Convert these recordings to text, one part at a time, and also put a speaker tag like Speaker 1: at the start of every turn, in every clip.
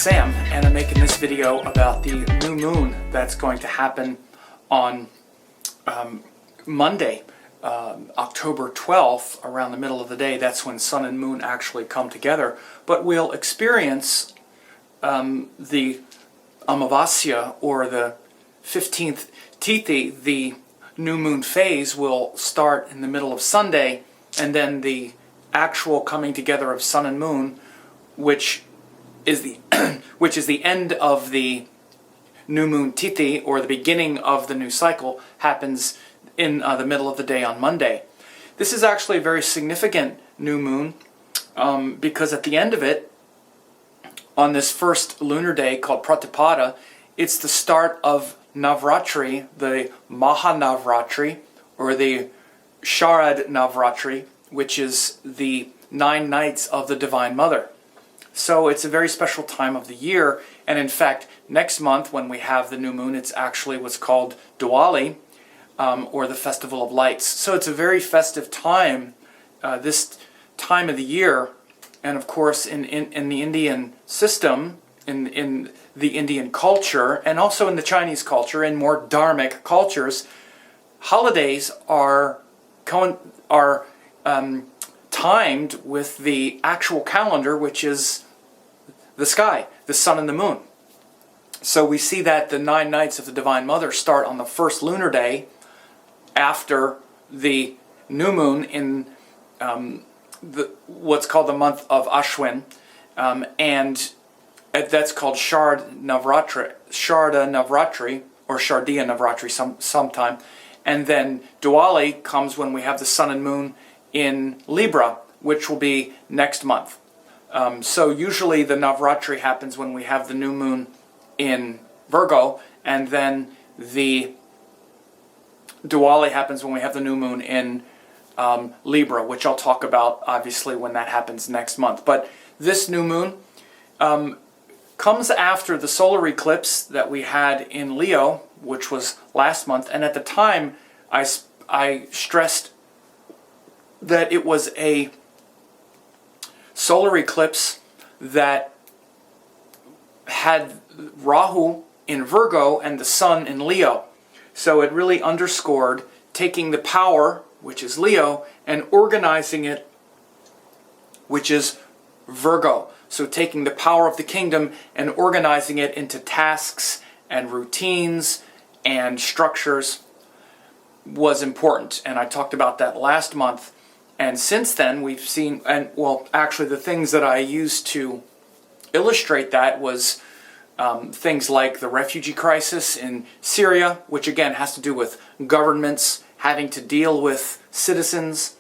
Speaker 1: Sam, and I'm making this video about the new moon that's going to happen on Monday, October 12th, around the middle of the day. That's when sun and moon actually come together. But we'll experience the Amavasya, or the 15th Tithi. The new moon phase will start in the middle of Sunday, and then the actual coming together of sun and moon, which is the end of the new moon Tithi, or the beginning of the new cycle, happens in the middle of the day on Monday. This is actually a very significant new moon because at the end of it, on this first lunar day called Pratipada, it's the start of Navratri, the Maha-Navratri, or the Sharad Navratri, which is the 9 nights of the Divine Mother. So it's a very special time of the year, and in fact, next month when we have the new moon, it's actually what's called Diwali, or the Festival of Lights. So it's a very festive time, this time of the year, and of course in the Indian system, in the Indian culture, and also in the Chinese culture, and more dharmic cultures, holidays are timed with the actual calendar, which is the sky, the sun and the moon. So we see that the 9 nights of the Divine Mother start on the first lunar day after the new moon in what's called the month of Ashwin, and that's called Sharda Navratri, or Shardiya Navratri sometime. And then Diwali comes when we have the sun and moon in Libra, which will be next month. So usually the Navratri happens when we have the new moon in Virgo, and then the Diwali happens when we have the new moon in Libra, which I'll talk about obviously when that happens next month. But this new moon comes after the solar eclipse that we had in Leo, which was last month, and at the time I stressed that it was a solar eclipse that had Rahu in Virgo and the sun in Leo. So it really underscored taking the power, which is Leo, and organizing it, which is Virgo. So taking the power of the kingdom and organizing it into tasks and routines and structures was important. And I talked about that last month. And since then we've seen, and well, actually the things that I used to illustrate that was things like the refugee crisis in Syria, which again has to do with governments having to deal with citizens.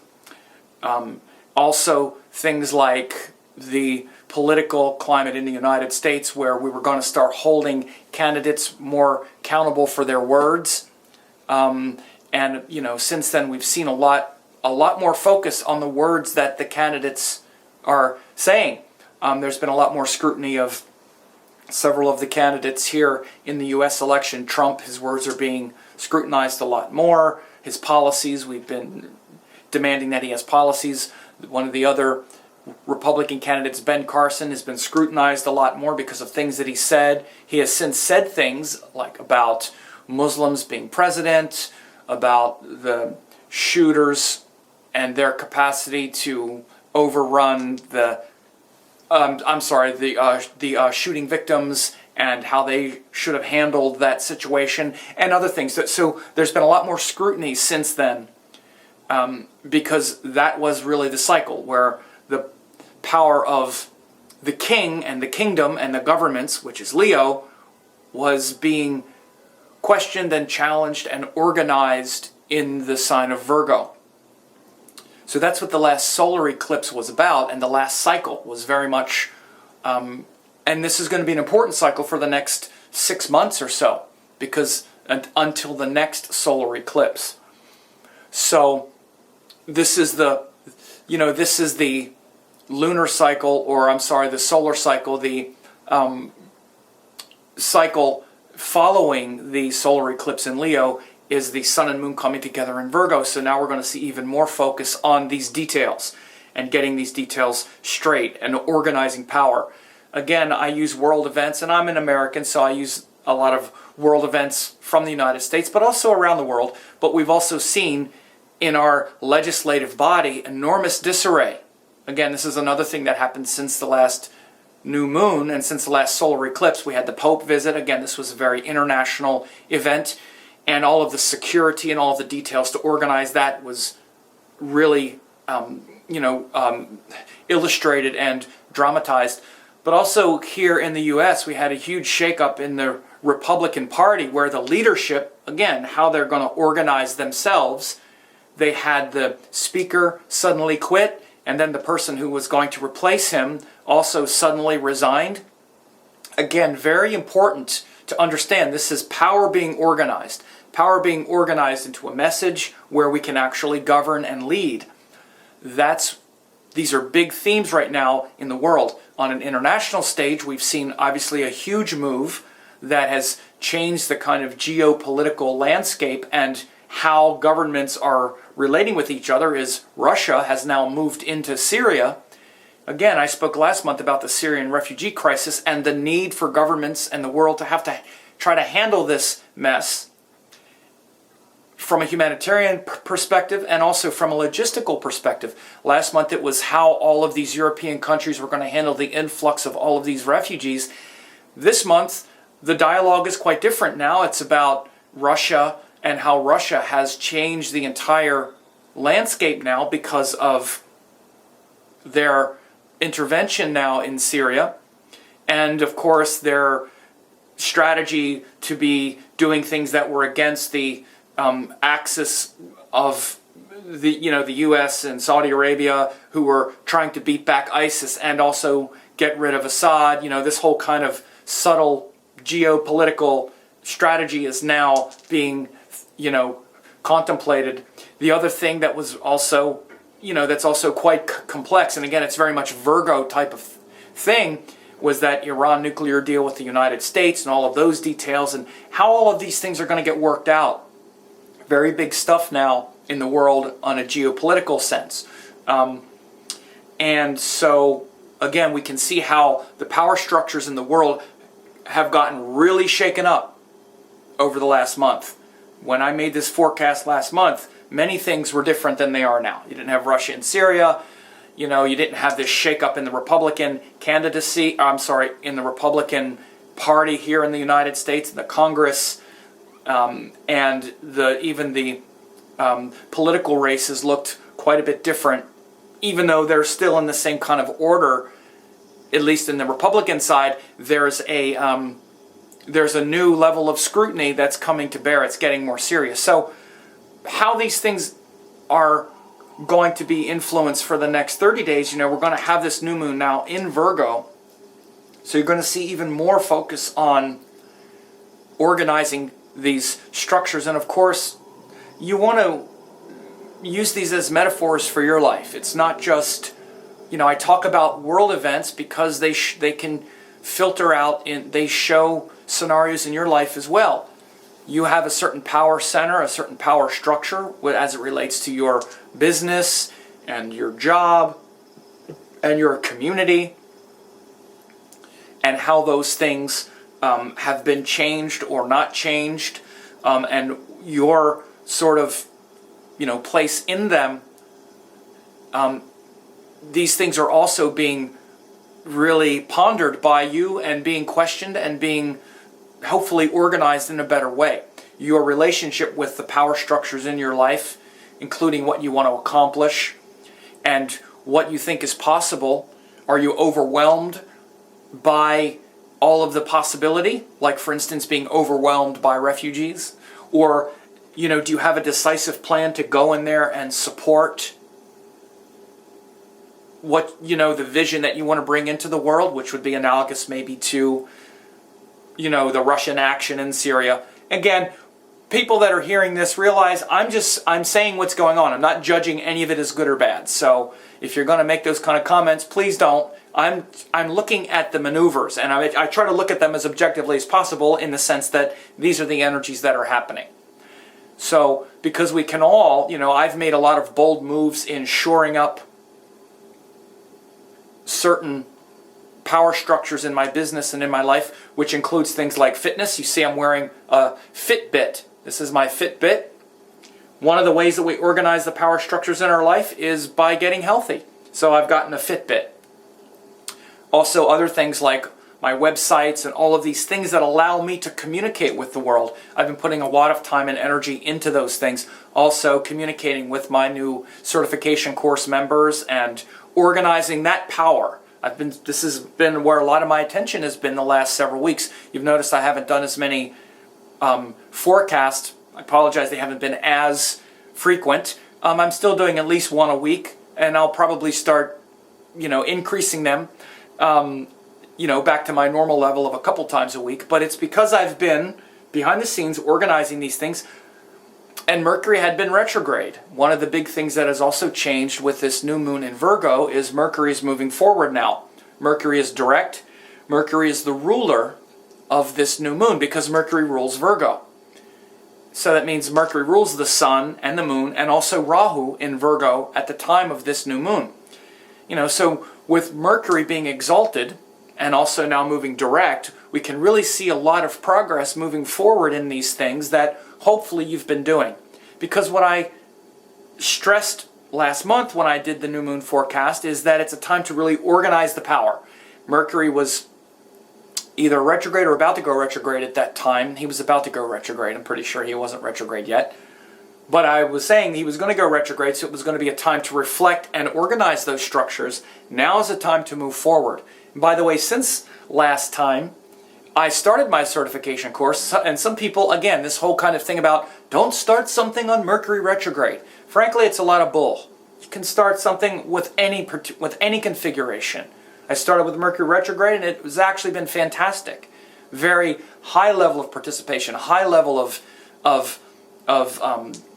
Speaker 1: Also things like the political climate in the United States, where we were going to start holding candidates more accountable for their words. And you know, since then we've seen a lot more focus on the words that the candidates are saying. There's been a lot more scrutiny of several of the candidates here in the U.S. election. Trump, his words are being scrutinized a lot more. His policies, we've been demanding that he has policies. One of the other Republican candidates, Ben Carson, has been scrutinized a lot more because of things that he said. He has since said things like about Muslims being president, about the shooters and their capacity to overrun the shooting victims and how they should have handled that situation, and other things. So there's been a lot more scrutiny since then, because that was really the cycle where the power of the king and the kingdom and the governments, which is Leo, was being questioned and challenged and organized in the sign of Virgo. So that's what the last solar eclipse was about, and the last cycle was very much, and this is going to be an important cycle for the next 6 months or so, because until the next solar eclipse. So this is the lunar cycle, or I'm sorry, the solar cycle, the cycle following the solar eclipse in Leo is the sun and moon coming together in Virgo. So now we're going to see even more focus on these details and getting these details straight and organizing power. again, I use world events, and I'm an American, so I use a lot of world events from the United States, but also around the world. But we've also seen in our legislative body enormous disarray. Again, this is another thing that happened since the last new moon and since the last solar eclipse. We had the Pope visit. Again, this was a very international event, and all of the security and all of the details to organize that was really, illustrated and dramatized. But also here in the U.S., we had a huge shakeup in the Republican Party where the leadership, again, how they're going to organize themselves, they had the speaker suddenly quit, and then the person who was going to replace him also suddenly resigned. Again, very important to understand this is power being organized. Power being organized into a message where we can actually govern and lead. These are big themes right now in the world. On an international stage, we've seen obviously a huge move that has changed the kind of geopolitical landscape and how governments are relating with each other. Is Russia has now moved into Syria. Again, I spoke last month about the Syrian refugee crisis and the need for governments and the world to have to try to handle this mess from a humanitarian perspective and also from a logistical perspective. Last month it was how all of these European countries were going to handle the influx of all of these refugees. This month the dialogue is quite different now. It's about Russia and how Russia has changed the entire landscape now because of their intervention now in Syria, and of course their strategy to be doing things that were against the axis of the U.S. and Saudi Arabia, who were trying to beat back ISIS and also get rid of Assad. This whole kind of subtle geopolitical strategy is now being contemplated. The other thing that was also that's also quite complex, and again it's very much Virgo type of thing, was that Iran nuclear deal with the United States and all of those details and how all of these things are going to get worked out. Very big stuff now in the world on a geopolitical sense. And so, again, we can see how the power structures in the world have gotten really shaken up over the last month. When I made this forecast last month, many things were different than they are now. You didn't have Russia and Syria. You didn't have this shakeup in the Republican candidacy, in the Republican Party here in the United States, in the Congress. And even the political races looked quite a bit different, even though they're still in the same kind of order. At least in the Republican side, there's a new level of scrutiny that's coming to bear. It's getting more serious. So how these things are going to be influenced for the next 30 days, we're going to have this new moon now in Virgo. So you're going to see even more focus on organizing these structures. And of course, you want to use these as metaphors for your life. It's not just, I talk about world events because they can filter out, they show scenarios in your life as well. You have a certain power center, a certain power structure as it relates to your business and your job and your community, and how those things have been changed or not changed, and your sort of place in them. These things are also being really pondered by you and being questioned and being hopefully organized in a better way. Your relationship with the power structures in your life, including what you want to accomplish and what you think is possible. Are you overwhelmed by all of the possibility? Like, for instance, being overwhelmed by refugees? Or, do you have a decisive plan to go in there and support what, the vision that you want to bring into the world, which would be analogous maybe to, the Russian action in Syria. Again, people that are hearing this realize I'm saying what's going on. I'm not judging any of it as good or bad. So if you're going to make those kind of comments, please don't. I'm looking at the maneuvers, and I try to look at them as objectively as possible in the sense that these are the energies that are happening. So because we can all, I've made a lot of bold moves in shoring up certain power structures in my business and in my life, which includes things like fitness. You see I'm wearing a Fitbit. This is my Fitbit. One of the ways that we organize the power structures in our life is by getting healthy. So I've gotten a Fitbit. Also other things like my websites and all of these things that allow me to communicate with the world. I've been putting a lot of time and energy into those things. Also communicating with my new certification course members and organizing that power. This has been where a lot of my attention has been the last several weeks. You've noticed I haven't done as many forecasts. I apologize, they haven't been as frequent. I'm still doing at least one a week, and I'll probably start, increasing them, back to my normal level of a couple times a week. But it's because I've been behind the scenes organizing these things, and Mercury had been retrograde. One of the big things that has also changed with this new moon in Virgo is Mercury is moving forward now. Mercury is direct. Mercury is the ruler of this new moon because Mercury rules Virgo. So that means Mercury rules the sun and the moon and also Rahu in Virgo at the time of this new moon. So with Mercury being exalted and also now moving direct, we can really see a lot of progress moving forward in these things that hopefully you've been doing. Because what I stressed last month when I did the new moon forecast is that it's a time to really organize the power. Mercury was either retrograde or about to go retrograde at that time. He was about to go retrograde. I'm pretty sure he wasn't retrograde yet. But I was saying he was going to go retrograde, so it was going to be a time to reflect and organize those structures. Now is the time to move forward. And by the way, since last time, I started my certification course, and some people, again, this whole kind of thing about don't start something on Mercury retrograde. Frankly, it's a lot of bull. You can start something with any configuration. I started with Mercury retrograde, and it has actually been fantastic. Very high level of participation, high level of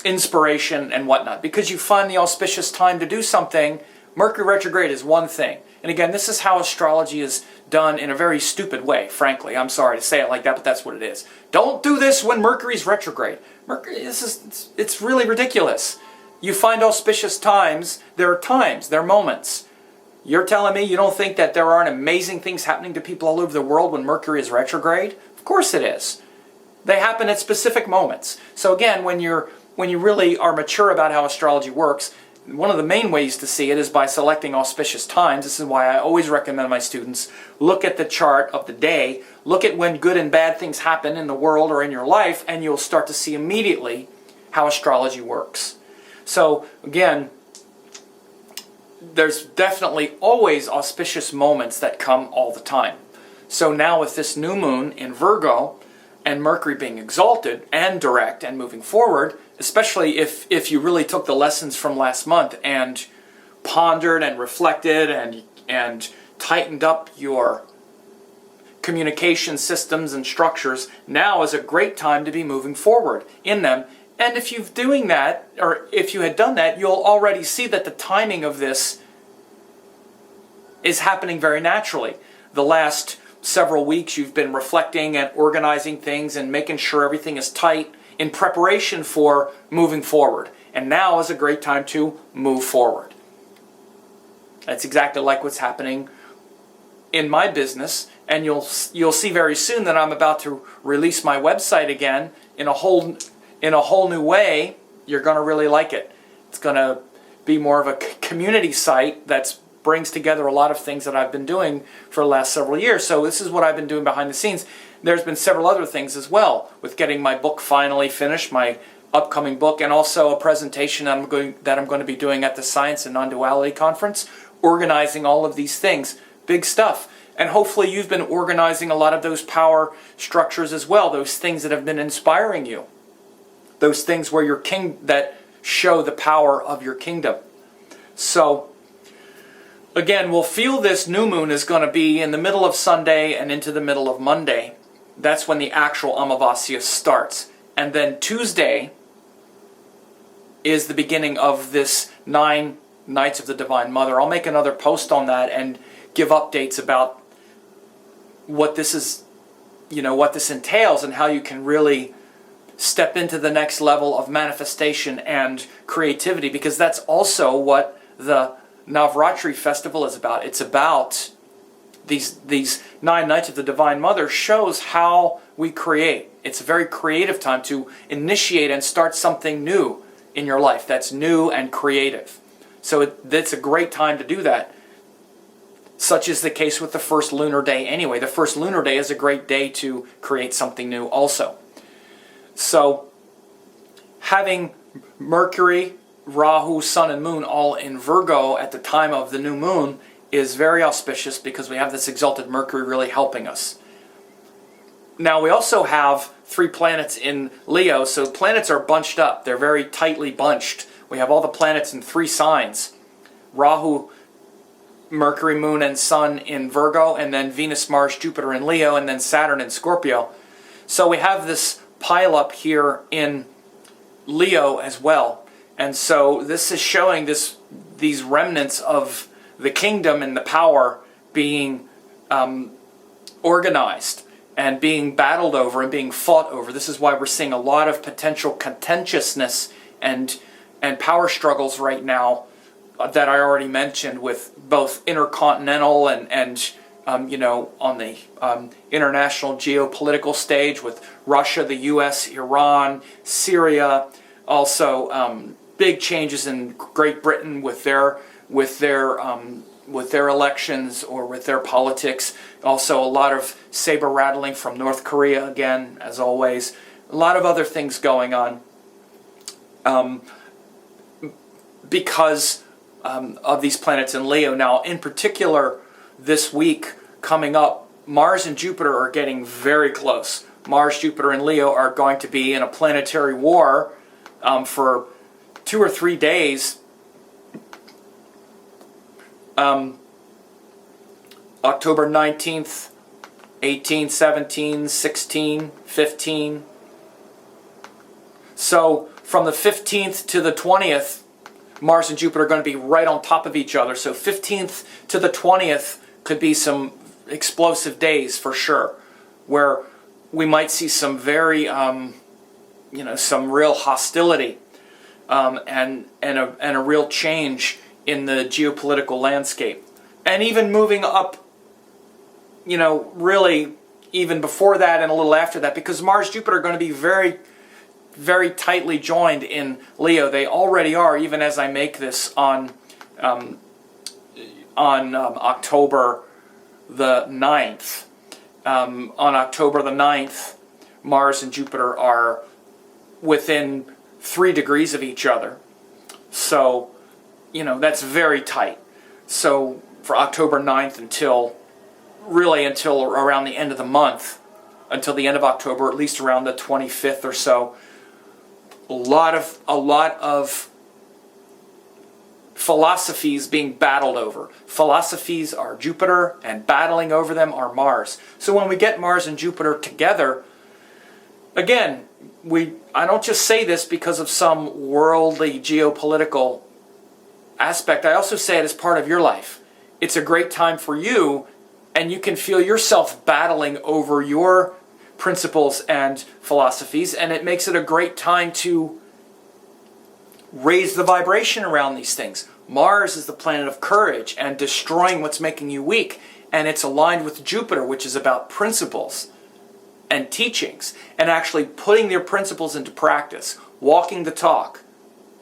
Speaker 1: inspiration and whatnot. Because you find the auspicious time to do something, Mercury retrograde is one thing. And again, this is how astrology is done in a very stupid way, frankly. I'm sorry to say it like that, but that's what it is. Don't do this when Mercury's retrograde. It's really ridiculous. You find auspicious times, there are moments. You're telling me you don't think that there aren't amazing things happening to people all over the world when Mercury is retrograde? Of course it is. They happen at specific moments. So again, when you really are mature about how astrology works, one of the main ways to see it is by selecting auspicious times. This is why I always recommend my students look at the chart of the day, look at when good and bad things happen in the world or in your life, and you'll start to see immediately how astrology works. So again, there's definitely always auspicious moments that come all the time. So now with this new moon in Virgo and Mercury being exalted and direct and moving forward, especially if you really took the lessons from last month and pondered and reflected and tightened up your communication systems and structures, now is a great time to be moving forward in them. And if you're doing that, or if you had done that, you'll already see that the timing of this is happening very naturally. The last several weeks you've been reflecting and organizing things and making sure everything is tight in preparation for moving forward. And now is a great time to move forward. That's exactly like what's happening in my business. And you'll see very soon that I'm about to release my website again in a whole new way. You're going to really like it. It's going to be more of a community site that brings together a lot of things that I've been doing for the last several years. So this is what I've been doing behind the scenes. There's been several other things as well, with getting my book finally finished, my upcoming book, and also a presentation that I'm going to be doing at the Science and Non-Duality Conference, organizing all of these things. Big stuff. And hopefully you've been organizing a lot of those power structures as well, those things that have been inspiring you. Those things where that show the power of your kingdom. So, again, we'll feel this new moon is going to be in the middle of Sunday and into the middle of Monday. That's when the actual Amavasya starts. And then Tuesday is the beginning of this 9 Nights of the Divine Mother. I'll make another post on that and give updates about what this is, what this entails and how you can really step into the next level of manifestation and creativity, because that's also what the Navratri festival is about. It's about these 9 nights of the Divine Mother shows how we create. It's a very creative time to initiate and start something new in your life that's new and creative. So it's a great time to do that. Such is the case with the first lunar day anyway. The first lunar day is a great day to create something new also. So having Mercury, Rahu, Sun, and Moon all in Virgo at the time of the new moon is very auspicious because we have this exalted Mercury really helping us. Now we also have 3 planets in Leo, so planets are bunched up. They're very tightly bunched. We have all the planets in 3 signs. Rahu, Mercury, Moon, and Sun in Virgo, and then Venus, Mars, Jupiter in Leo, and then Saturn in Scorpio. So we have this pile up here in Leo as well. And so this is showing these remnants of the kingdom and the power being organized and being battled over and being fought over. This is why we're seeing a lot of potential contentiousness and power struggles right now that I already mentioned, with both intercontinental and on the international geopolitical stage with Russia, the U.S., Iran, Syria. Also, big changes in Great Britain with their elections or with their politics. Also, a lot of saber rattling from North Korea again, as always. A lot of other things going on because of these planets in Leo. Now, in particular, this week coming up, Mars and Jupiter are getting very close. Mars, Jupiter, and Leo are going to be in a planetary war for 2 or 3 days. October 19th, 18, 17, 16, 15. So from the 15th to the 20th, Mars and Jupiter are going to be right on top of each other. So 15th to the 20th could be some explosive days for sure, where we might see some very, some real hostility and a real change in the geopolitical landscape. And even moving up, really even before that and a little after that, because Mars, Jupiter are going to be very, very tightly joined in Leo. They already are, even as I make this on October the 9th. On October the 9th, Mars and Jupiter are within 3 degrees of each other. So, that's very tight. So for October 9th until around the end of the month, until the end of October, at least around the 25th or so, a lot of philosophies being battled over. Philosophies are Jupiter, and battling over them are Mars. So when we get Mars and Jupiter together, again, I don't just say this because of some worldly geopolitical aspect. I also say it as part of your life. It's a great time for you, and you can feel yourself battling over your principles and philosophies, and it makes it a great time to raise the vibration around these things. Mars is the planet of courage and destroying what's making you weak, and it's aligned with Jupiter, which is about principles and teachings, and actually putting their principles into practice, walking the talk,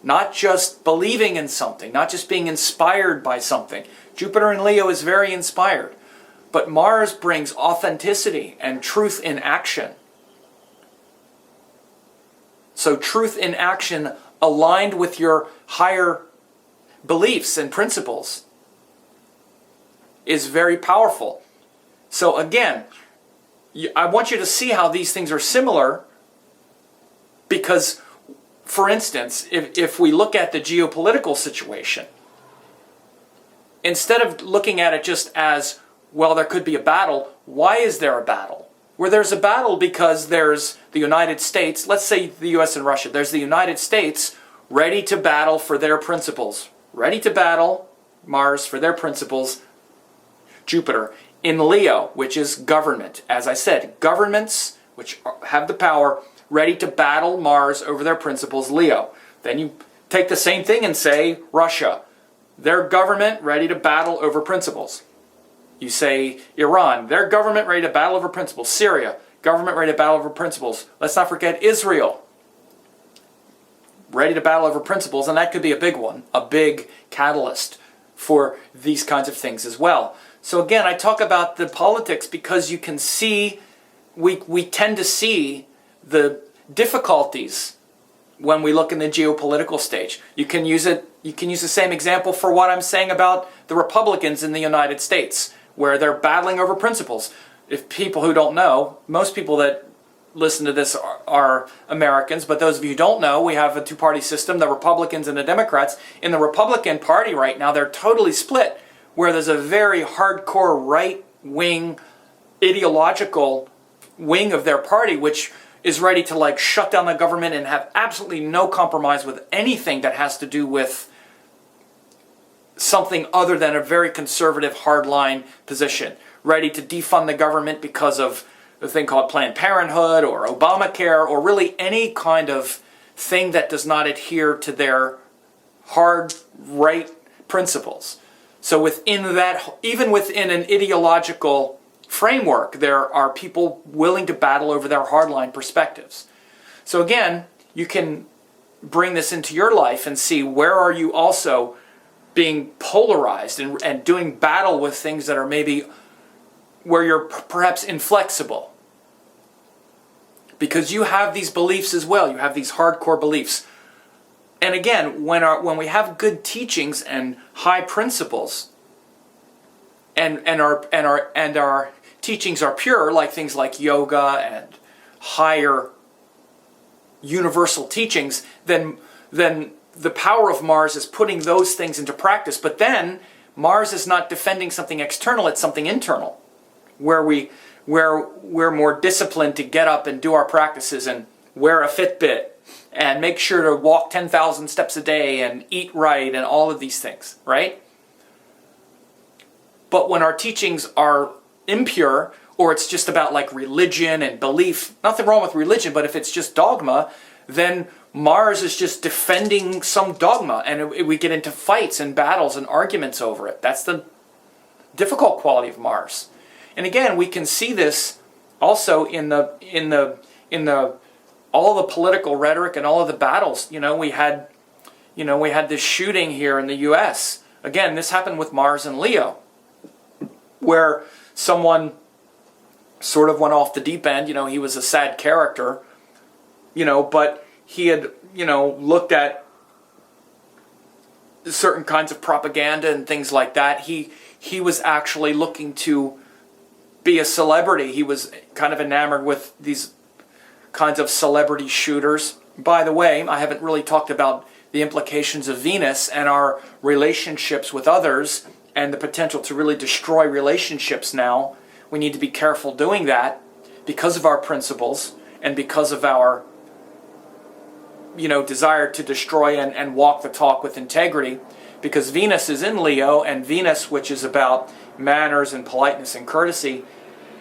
Speaker 1: not just believing in something, not just being inspired by something. Jupiter in Leo is very inspired, but Mars brings authenticity and truth in action. So truth in action aligned with your higher beliefs and principles is very powerful. So again, I want you to see how these things are similar, because, for instance, if we look at the geopolitical situation, instead of looking at it just as, well, there could be a battle, why is there a battle? Where there's a battle because there's the United States, let's say the US and Russia, there's the United States ready to battle for their principles. Ready to battle, Mars, for their principles, Jupiter. In Leo, which is government, as I said, governments which have the power, ready to battle Mars over their principles, Leo. Then you take the same thing and say Russia. Their government ready to battle over principles. You say Iran, their government ready to battle over principles. Syria, government ready to battle over principles. Let's not forget Israel, ready to battle over principles, and that could be a big one, a big catalyst for these kinds of things as well. So again, I talk about the politics because you can see, we tend to see the difficulties when we look in the geopolitical stage. You can use the same example for what I'm saying about the Republicans in the United States, where they're battling over principles. If people who don't know, most people that listen to this are Americans, but those of you who don't know, we have a two-party system, the Republicans and the Democrats. In the Republican Party right now, they're totally split, where there's a very hardcore right-wing ideological wing of their party, which is ready to like shut down the government and have absolutely no compromise with anything that has to do with something other than a very conservative hardline position, ready to defund the government because of a thing called Planned Parenthood or Obamacare, or really any kind of thing that does not adhere to their hard right principles. So within that, even within an ideological framework, there are people willing to battle over their hardline perspectives. So again, you can bring this into your life and see where are you also being polarized and doing battle with things that are maybe where you're perhaps inflexible. Because you have these beliefs as well. You have these hardcore beliefs. And again, when we have good teachings and high principles, and our teachings are pure, like things like yoga and higher universal teachings, then the power of Mars is putting those things into practice. But then Mars is not defending something external, it's something internal, where we're more disciplined to get up and do our practices and wear a Fitbit and make sure to walk 10,000 steps a day and eat right and all of these things, right? But when our teachings are impure, or it's just about like religion and belief, nothing wrong with religion, but if it's just dogma, then Mars is just defending some dogma, and we get into fights and battles and arguments over it. That's the difficult quality of Mars. And again, we can see this also in all the political rhetoric and all of the battles. We had this shooting here in the U.S. Again, this happened with Mars and Leo, where someone sort of went off the deep end. He was a sad character, but he had, looked at certain kinds of propaganda and things like that. He was actually looking to be a celebrity. He was kind of enamored with these kinds of celebrity shooters. By the way, I haven't really talked about the implications of Venus and our relationships with others and the potential to really destroy relationships now. We need to be careful doing that because of our principles and because of our desire to destroy and walk the talk with integrity, because Venus is in Leo, and Venus, which is about manners and politeness and courtesy,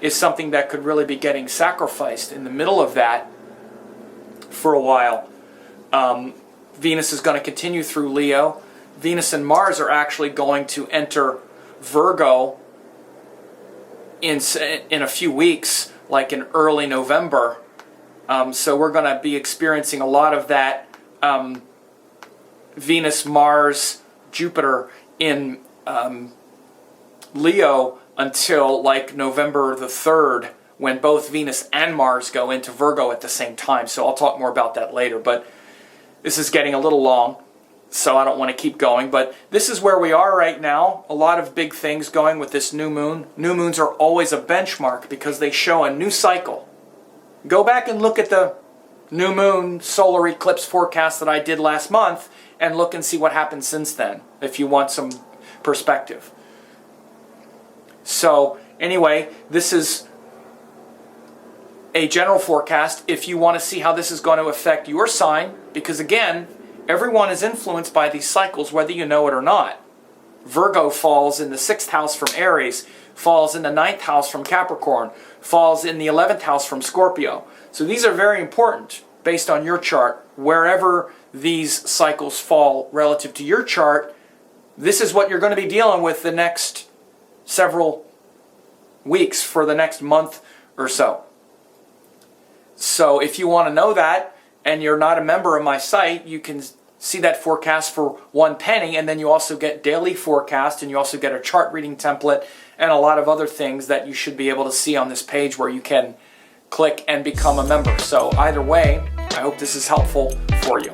Speaker 1: is something that could really be getting sacrificed in the middle of that for a while. Venus is going to continue through Leo. Venus and Mars are actually going to enter Virgo in a few weeks, like in early November. So we're going to be experiencing a lot of that Venus, Mars, Jupiter in Leo until like November the 3rd, when both Venus and Mars go into Virgo at the same time. So I'll talk more about that later, but this is getting a little long, so I don't want to keep going. But this is where we are right now. A lot of big things going with this new moon. New moons are always a benchmark because they show a new cycle. Go back and look at the new moon solar eclipse forecast that I did last month and look and see what happened since then, if you want some perspective. So anyway, this is a general forecast if you want to see how this is going to affect your sign, because again, everyone is influenced by these cycles whether you know it or not. Virgo falls in the 6th house from Aries, falls in the 9th house from Capricorn, falls in the 11th house from Scorpio. So these are very important based on your chart. Wherever these cycles fall relative to your chart, this is what you're going to be dealing with the next several weeks for the next month or so. So if you want to know that and you're not a member of my site, you can see that forecast for 1 penny, and then you also get daily forecast, and you also get a chart reading template and a lot of other things that you should be able to see on this page where you can click and become a member. So either way, I hope this is helpful for you.